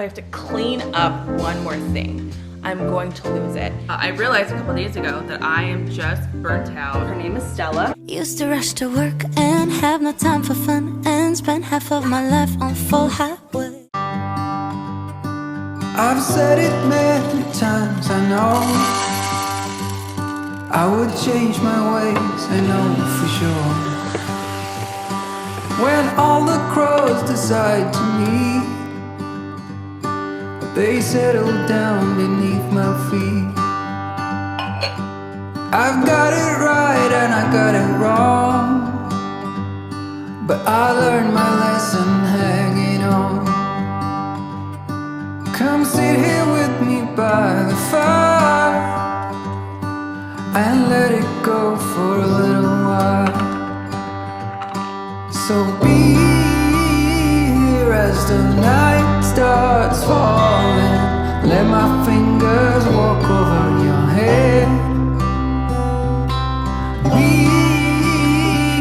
I have to clean up one more thing. I'm going to lose it. I realized a couple days ago that I am just burnt out. Her name is Stella. Used to rush to work and have no time for fun and spend half of my life on full highway. I've said it many times, I know I would change my ways, I know for sure. When all the crows decide to meet, they settle down beneath my feet. I've got it right and I got it wrong, but I learned my lesson hanging on. Come sit here with me by the fire and let it go for a little while. So be here as the night starts falling. Let my fingers walk over your head. We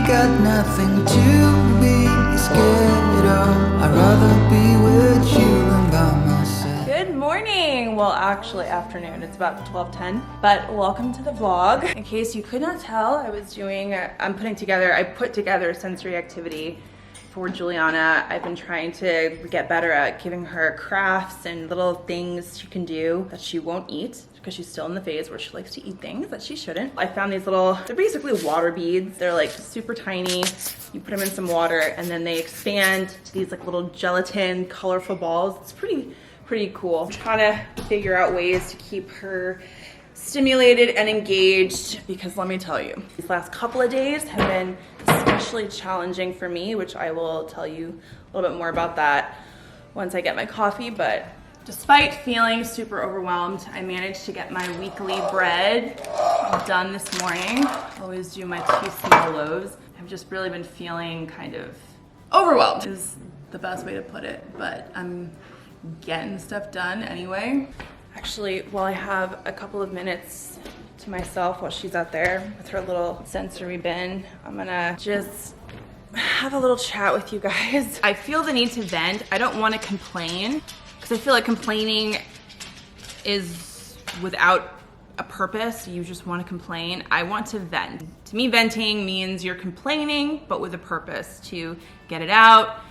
got nothing to be scared of. I'd rather be with you than by myself. Good morning. Well, actually afternoon. It's about 12:10. But welcome to the vlog. In case you could not tell, I put together a sensory activity for Juliana. I've been trying to get better at giving her crafts and little things she can do that she won't eat, because she's still in the phase where she likes to eat things that she shouldn't. I found these they're basically water beads. They're like super tiny. You put them in some water and then they expand to these like little gelatin colorful balls. It's pretty cool. I'm trying to figure out ways to keep her stimulated and engaged, because let me tell you, these last couple of days have been especially challenging for me, which I will tell you a little bit more about that once I get my coffee. But despite feeling super overwhelmed, I managed to get my weekly bread done this morning. I always do my 2 small loaves. I've just really been feeling kind of overwhelmed is the best way to put it, but I'm getting stuff done anyway. Actually, while I have a couple of minutes to myself while she's out there with her little sensory bin, I'm gonna just have a little chat with you guys. I feel the need to vent. I don't want to complain, because I feel like complaining is without a purpose. You just want to complain. I want to vent. To me, venting means you're complaining, but with a purpose, to get it out,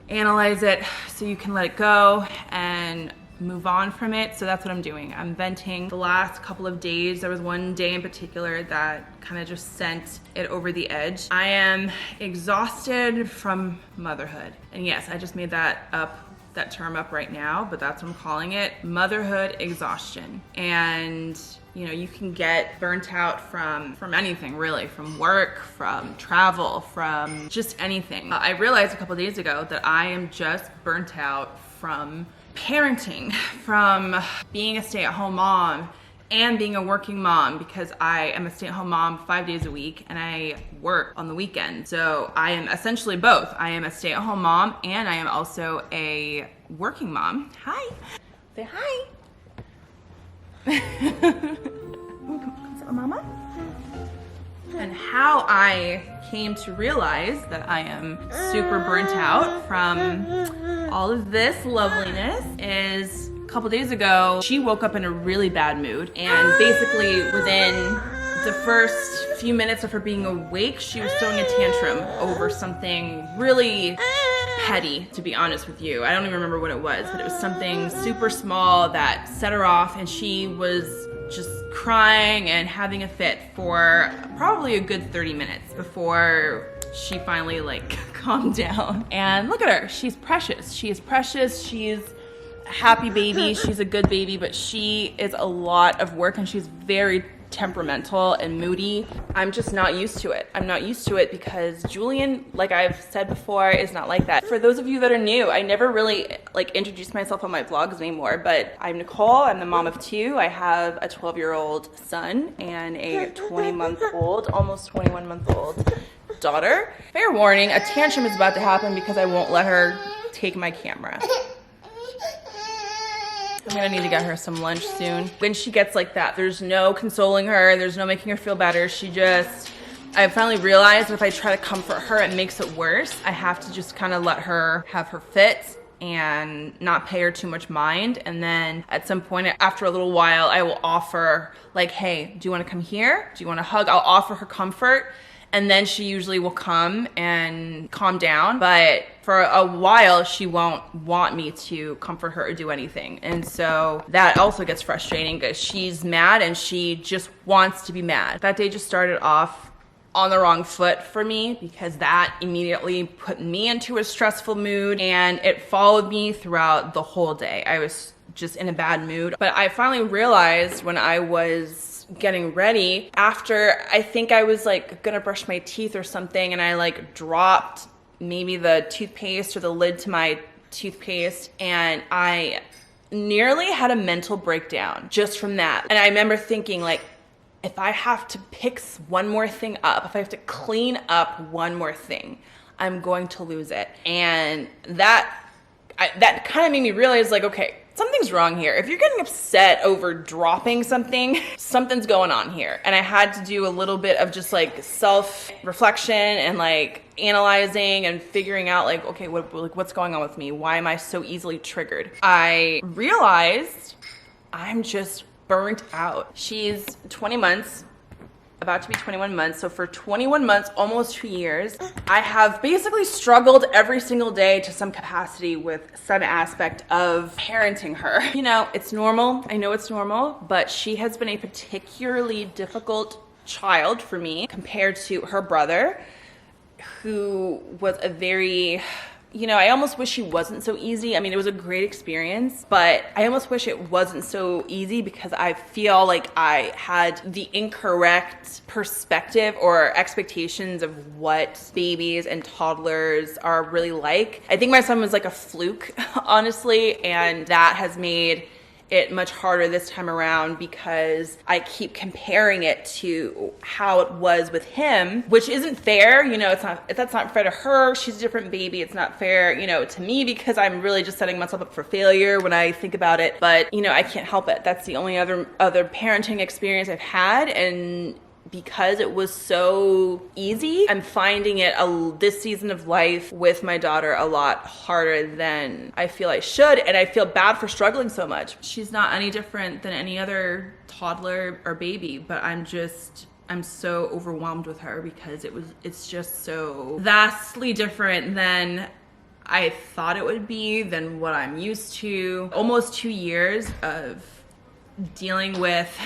analyze it so you can let it go and move on from it. So that's what I'm doing. I'm venting. The last couple of days, there was one day in particular that kind of just sent it over the edge. I am exhausted from motherhood. And yes, I just made that term up right now, but that's what I'm calling it, motherhood exhaustion. And you know, you can get burnt out from anything really, from work, from travel, from just anything. I realized a couple days ago that I am just burnt out from parenting, from being a stay-at-home mom and being a working mom, because I am a stay-at-home mom 5 days a week and I work on the weekend. So I am essentially both. I am a stay-at-home mom and I am also a working mom. Hi. Say hi. Come sit with mama. And how I came to realize that I am super burnt out from all of this loveliness is a couple days ago, she woke up in a really bad mood, and basically within the first few minutes of her being awake, she was throwing a tantrum over something really petty, to be honest with you. I don't even remember what it was, but it was something super small that set her off, and she was just crying and having a fit for probably a good 30 minutes before she finally calmed down. And look at her, she's precious. She is precious, she's a happy baby, she's a good baby, but she is a lot of work and she's very temperamental and moody. I'm just not used to it. I'm not used to it because Julian, like I've said before, is not like that. For those of you that are new, I never really introduced myself on my vlogs anymore, but I'm Nicole. I'm the mom of 2. I have a 12-year-old son and a 20-month-old, almost 21-month-old daughter. Fair warning, a tantrum is about to happen because I won't let her take my camera. I'm gonna need to get her some lunch soon. When she gets like that, there's no consoling her, there's no making her feel better. I finally realized that if I try to comfort her, it makes it worse. I have to just kind of let her have her fit and not pay her too much mind. And then at some point, after a little while, I will offer like, hey, do you want to come here? Do you want to hug? I'll offer her comfort. And then she usually will come and calm down. But for a while, she won't want me to comfort her or do anything. And so that also gets frustrating because she's mad and she just wants to be mad. That day just started off on the wrong foot for me because that immediately put me into a stressful mood and it followed me throughout the whole day. I was just in a bad mood. But I finally realized when I was getting ready, after I think I was like gonna brush my teeth or something, and I like dropped maybe the toothpaste or the lid to my toothpaste, and I nearly had a mental breakdown just from that. And I remember thinking, like, if I have to pick one more thing up, if I have to clean up one more thing, I'm going to lose it. And that kind of made me realize, like, okay, something's wrong here. If you're getting upset over dropping something, something's going on here. And I had to do a little bit of just like self-reflection and like analyzing and figuring out like, okay, what's going on with me? Why am I so easily triggered? I realized I'm just burnt out. She's 20 months. About to be 21 months. So for 21 months, almost 2 years, I have basically struggled every single day to some capacity with some aspect of parenting her. You know, it's normal. I know it's normal, but she has been a particularly difficult child for me compared to her brother, who was a very, you know, I almost wish she wasn't so easy. I mean, it was a great experience, but I almost wish it wasn't so easy because I feel like I had the incorrect perspective or expectations of what babies and toddlers are really like. I think my son was like a fluke, honestly, and that has made it much harder this time around because I keep comparing it to how it was with him, which isn't fair. You know, that's not fair to her. She's a different baby. It's not fair, you know, to me because I'm really just setting myself up for failure when I think about it. But, you know, I can't help it. That's the only other parenting experience I've had. And because it was so easy, I'm finding it this season of life with my daughter a lot harder than I feel I should, and I feel bad for struggling so much. She's not any different than any other toddler or baby, but I'm so overwhelmed with her because it's just so vastly different than I thought it would be, than what I'm used to. Almost 2 years of dealing with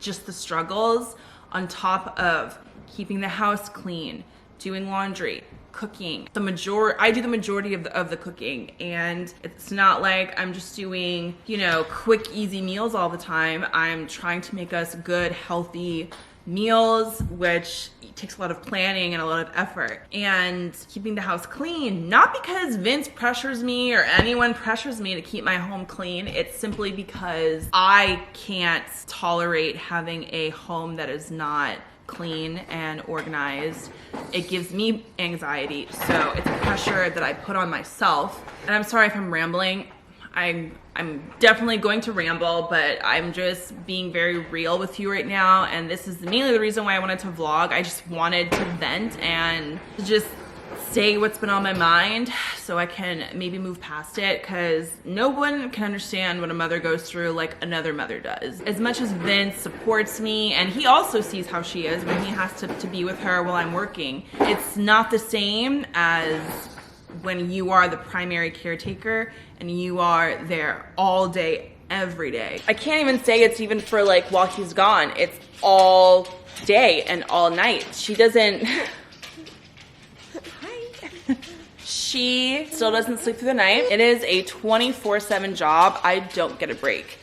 just the struggles on top of keeping the house clean, doing laundry, cooking. I do the majority of the cooking, and it's not like I'm just doing, you know, quick, easy meals all the time. I'm trying to make us good, healthy meals, which takes a lot of planning and a lot of effort. And keeping the house clean, not because Vince pressures me or anyone pressures me to keep my home clean. It's simply because I can't tolerate having a home that is not clean and organized. It gives me anxiety, so it's a pressure that I put on myself. And I'm sorry if I'm rambling. I'm definitely going to ramble, but I'm just being very real with you right now, and this is mainly the reason why I wanted to vlog. I just wanted to vent and just say what's been on my mind so I can maybe move past it, because no one can understand what a mother goes through like another mother does. As much as Vince supports me, and he also sees how she is when he has to be with her while I'm working, it's not the same as when you are the primary caretaker and you are there all day, every day. I can't even say it's even for like while he's gone. It's all day and all night. She doesn't, she still doesn't sleep through the night. It is a 24/7 job. I don't get a break.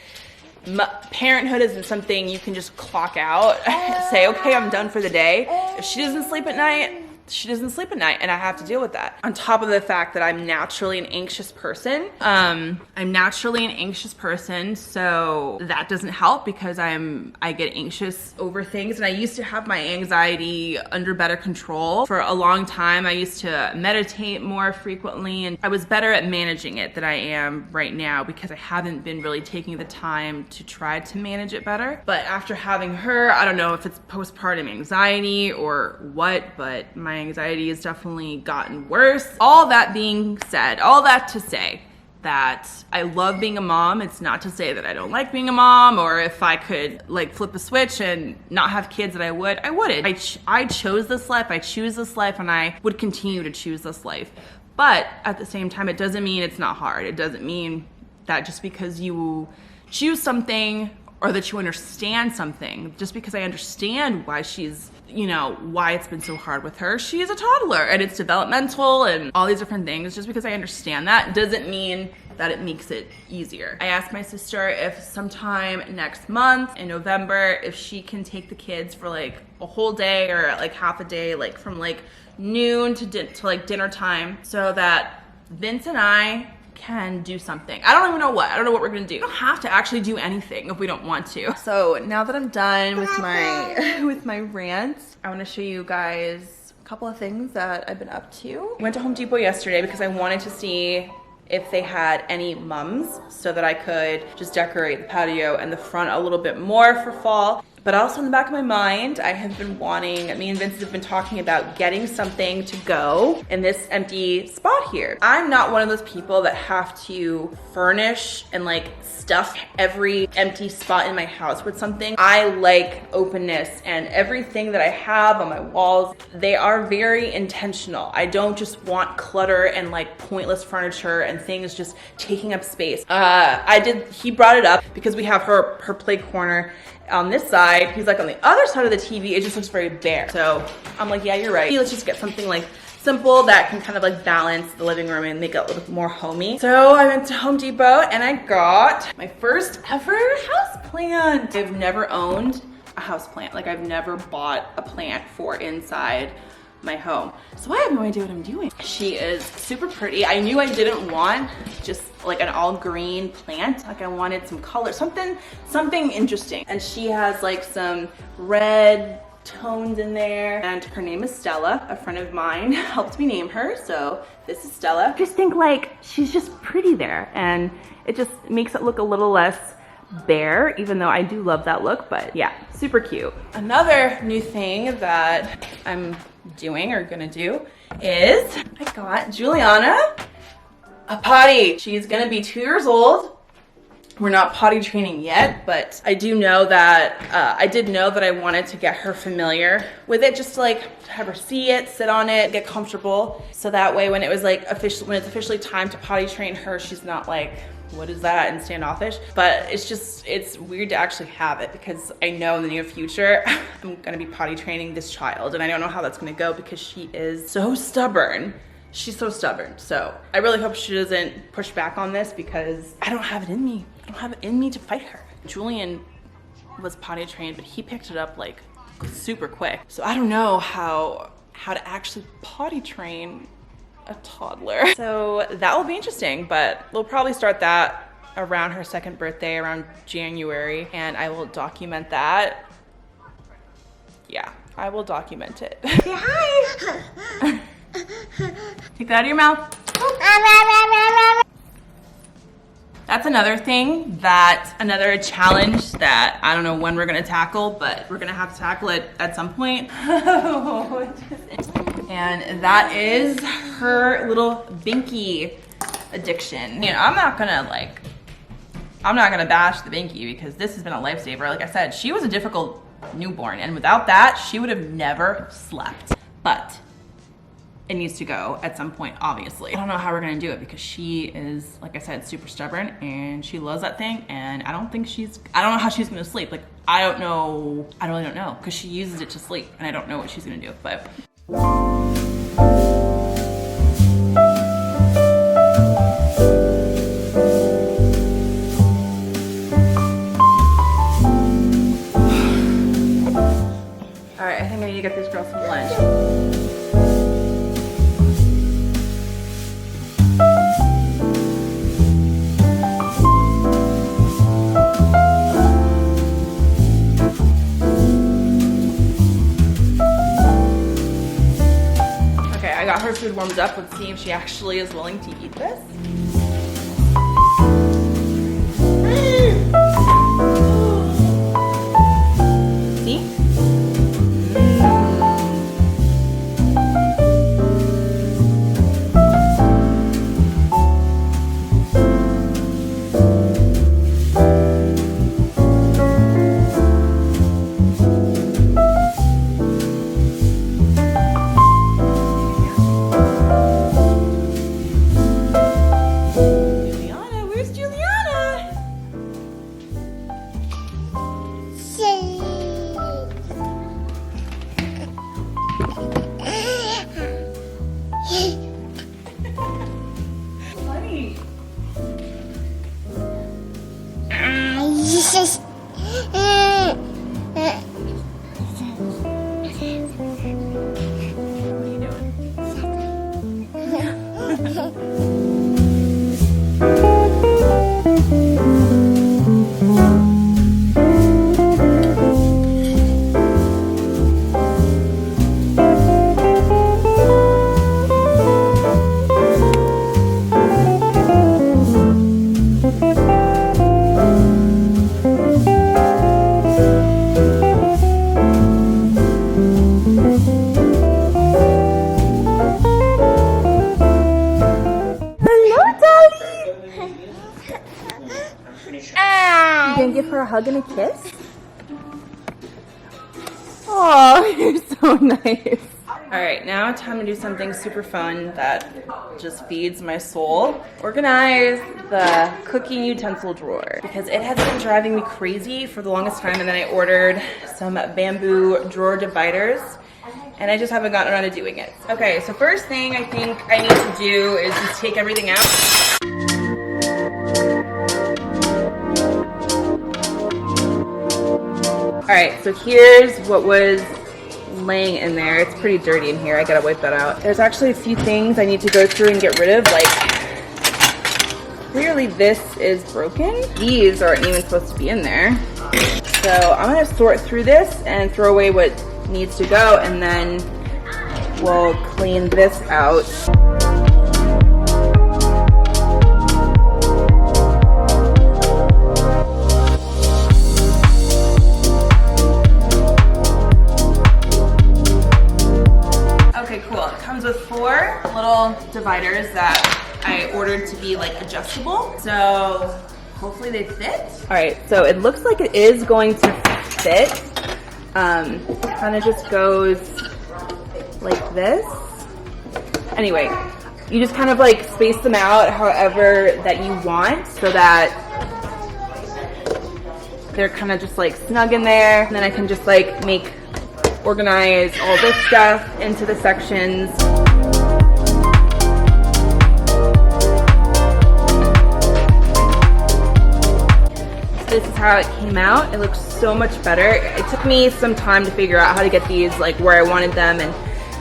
Parenthood isn't something you can just clock out, say, okay, I'm done for the day. If she doesn't sleep at night, she doesn't sleep at night, and I have to deal with that. On top of the fact that I'm naturally an anxious person. So that doesn't help because I get anxious over things, and I used to have my anxiety under better control. For a long time, I used to meditate more frequently, and I was better at managing it than I am right now because I haven't been really taking the time to try to manage it better. But after having her, I don't know if it's postpartum anxiety or what, but my anxiety has definitely gotten worse. All that being said, all that to say, that I love being a mom. It's not to say that I don't like being a mom, or if I could like flip a switch and not have kids that I wouldn't. I chose this life, I choose this life, and I would continue to choose this life. But at the same time, it doesn't mean it's not hard. It doesn't mean that just because you choose something or that you understand something, just because I understand why she's, you know, why it's been so hard with her. She is a toddler and it's developmental and all these different things. Just because I understand that doesn't mean that it makes it easier. I asked my sister if sometime next month in November, if she can take the kids for like a whole day or like half a day, like from like noon to like dinner time, so that Vince and I can do something. I don't even know what. I don't know what we're gonna do. We don't have to actually do anything if we don't want to. So now that I'm done with my rants, I want to show you guys a couple of things that I've been up to. I went to Home Depot yesterday because I wanted to see if they had any mums so that I could just decorate the patio and the front a little bit more for fall. But also in the back of my mind, I have been wanting, me and Vincent have been talking about getting something to go in this empty spot here. I'm not one of those people that have to furnish and like stuff every empty spot in my house with something. I like openness, and everything that I have on my walls, they are very intentional. I don't just want clutter and like pointless furniture and things just taking up space. He brought it up because we have her play corner on this side. He's like, on the other side of the TV, it just looks very bare. So I'm like, yeah, you're right. Let's just get something like simple that can kind of like balance the living room and make it a little bit more homey. So I went to Home Depot and I got my first ever house plant. I've never owned a house plant. Like I've never bought a plant for inside my home. So I have no idea what I'm doing. She is super pretty. I knew I didn't want just like an all green plant. Like I wanted some color, something interesting. And she has like some red tones in there. And her name is Stella. A friend of mine helped me name her. So this is Stella. I just think like she's just pretty there, and it just makes it look a little less bare, even though I do love that look. But yeah, super cute. Another new thing that I'm doing or gonna do is I got Juliana a potty. She's gonna be 2 years old. We're not potty training yet, but I do know that I did know that I wanted to get her familiar with it, just to like have her see it, sit on it, get comfortable, so that way when it was like when it's officially time to potty train her, she's not like, what is that, and standoffish. But it's weird to actually have it, because I know in the near future I'm gonna be potty training this child, and I don't know how that's gonna go because she is so stubborn. She's so stubborn. So I really hope she doesn't push back on this, because I don't have it in me. I don't have it in me to fight her. Julian was potty trained, but he picked it up like super quick. So I don't know how to actually potty train a toddler. So that will be interesting, but we'll probably start that around her second birthday, around January, and I will document that. Yeah, I will document it. Say hi. Take that out of your mouth. That's another thing, another challenge that I don't know when we're gonna tackle, but we're gonna have to tackle it at some point. And that is her little Binky addiction. You know, I'm not gonna bash the Binky, because this has been a lifesaver. Like I said, she was a difficult newborn, and without that, she would have never slept. But it needs to go at some point, obviously. I don't know how we're gonna do it, because she is, like I said, super stubborn, and she loves that thing, and I don't know how she's gonna sleep. Like, I really don't know, because she uses it to sleep, and I don't know what she's gonna do, but. All right, I think I need to get these girls some lunch. I got her food warmed up. Let's see if she actually is willing to eat this. See? You gonna give her a hug and a kiss? Oh, you're so nice. All right, now time to do something super fun that just feeds my soul. Organize the cooking utensil drawer because it has been driving me crazy for the longest time, and then I ordered some bamboo drawer dividers and I just haven't gotten around to doing it. Okay, so first thing I think I need to do is just take everything out. All right, so here's what was laying in there. It's pretty dirty in here. I gotta wipe that out. There's actually a few things I need to go through and get rid of. Like, clearly this is broken. These aren't even supposed to be in there. So I'm gonna sort through this and throw away what needs to go, and then we'll clean this out. With 4 little dividers that I ordered to be like adjustable, so hopefully they fit. All right, so it looks like it is going to fit. Kind of just goes like this. Anyway, you just kind of like space them out however that you want so that they're kind of just like snug in there, and then I can just like organize all this stuff into the sections. This is how it came out. It looks so much better. It took me some time to figure out how to get these like where I wanted them and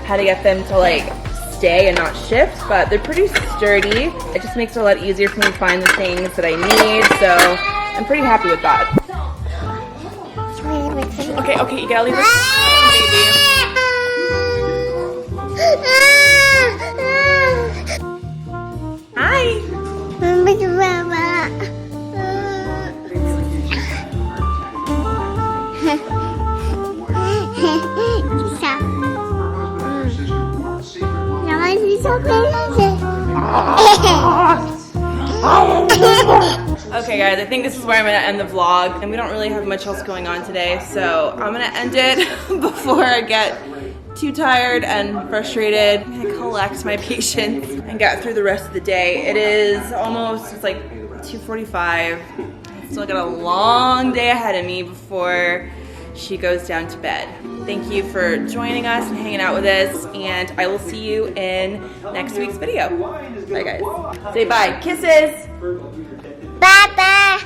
how to get them to like stay and not shift, but they're pretty sturdy. It just makes it a lot easier for me to find the things that I need, so I'm pretty happy with that. Okay, you gotta leave this. Hi. Okay guys, I think this is where I'm gonna end the vlog, and we don't really have much else going on today, so I'm gonna end it before I get too tired and frustrated. I'm gonna collect my patience and get through the rest of the day. It's like 2:45. I still got a long day ahead of me before she goes down to bed. Thank you for joining us and hanging out with us, and I will see you in next week's video. Bye guys. Say bye. Kisses. Bye bye.